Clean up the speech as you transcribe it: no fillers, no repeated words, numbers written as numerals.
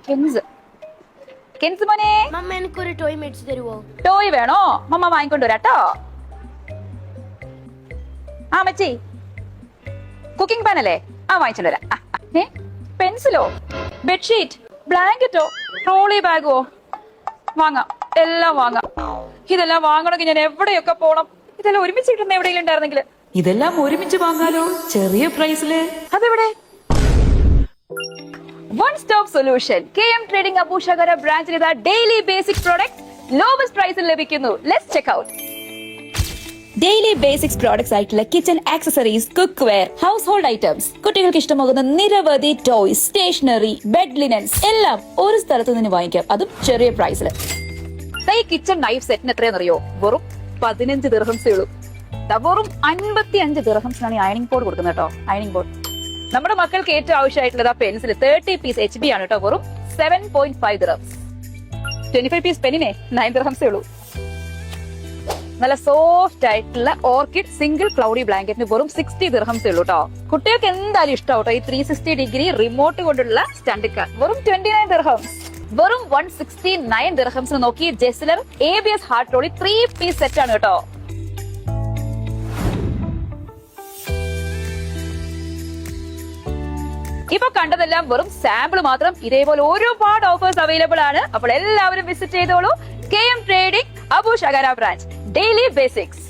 Ken's Ken's മോനെ, മമ്മ എനിക്കൊരു toy മേടിച്ചു തരുവോ? ടോയ് വേണോ? മമ്മ വാങ്ങിക്കൊണ്ട് വരാട്ടോ. ആ മച്ചി, കുക്കിംഗ് പാൻ അല്ലേ? ആ വാങ്ങിച്ചോണ്ട് വരാം. പെൻസിലോ, ബെഡ്ഷീറ്റ്, ബ്ലാങ്കറ്റോ, ട്രോളി ബാഗോ? വാങ്ങാം, എല്ലാം വാങ്ങാം. ഇതെല്ലാം വാങ്ങണമെങ്കിൽ ഞാൻ എവിടെയൊക്കെ പോണം? ഇതെല്ലാം ഒരുമിച്ച് കിട്ടുന്ന എവിടെയെങ്കിലും ഉണ്ടായിരുന്നെങ്കിൽ. ഇതെല്ലാം ഒരുമിച്ച് വാങ്ങാലോ, ചെറിയ പ്രൈസില്. അതെവിടെ? One stop solution. KM trading Abushakara ബ്രാഞ്ചിൽ ഇതാ ഡെയിലി ബേസിക് പ്രോഡക്റ്റ് ലോവസ്റ്റ് പ്രൈസിൽ ലഭിക്കുന്നു. Let's check out. Daily basics products ആയിട്ടുള്ള kitchen accessories, cookware, household items, കുട്ടികൾക്ക് ഇഷ്ടമാകുന്ന നിരവധി ടോയ്സ്, സ്റ്റേഷനറി, ബെഡ് ലിനൻസ് എല്ലാം ഒരു സ്ഥലത്ത് നിന്ന് വാങ്ങിക്കാം, അതും ചെറിയ പ്രൈസിൽ. ഈ കിച്ചൺ നൈഫ് സെറ്റിന് എത്രയാണെന്നറിയോ? വെറും 15 ദിർഹംസേ ഉള്ളൂ. വെറും 55 ദിർഹംസിനാണ് ഈ അയണിംഗ് ബോർഡ് കൊടുക്കുന്നത് കേട്ടോ. അയണിംഗ് ബോർഡ് നമ്മുടെ മക്കൾക്ക് ഏറ്റവും ആവശ്യമായിട്ടുള്ളത് പെൻസിൽ 30 പീസ് HB ആണ് കേട്ടോ. വെറും 7.5 ദിർഹംസ്. 25 പീസ് പെന്നിനെ 9 ദിർഹംസേ ഉള്ളൂ. നല്ല സോഫ്റ്റ് ആയിട്ടുള്ള ഓർക്കിഡ് സിംഗിൾ ക്ലൗഡി ബ്ലാങ്കറ്റിന് വെറും 60 ദിർഹംസേ ഉള്ളൂ കേട്ടോ. കുട്ടികൾക്ക് എന്തായാലും ഇഷ്ടമാട്ടോ ഈ 360 ഡിഗ്രി റിമോട്ട് കൊണ്ടുള്ള സ്റ്റണ്ട് കാർ. വെറും 29 ദിർഹംസ്. വെറും 169 ദിർഹംസിന് നോക്കി ജെസ്ലർ ABS ഹാർട്ട് റോളി 3 പീസ് സെറ്റ് ആണ് കേട്ടോ. ഇപ്പൊ കണ്ടതെല്ലാം വെറും സാമ്പിൾ മാത്രം. ഇതേപോലെ ഒരുപാട് ഓഫേഴ്സ് അവൈലബിൾ ആണ്. അപ്പോൾ എല്ലാവരും വിസിറ്റ് ചെയ്തോളൂ KM trading Abushakara branch. Daily basics.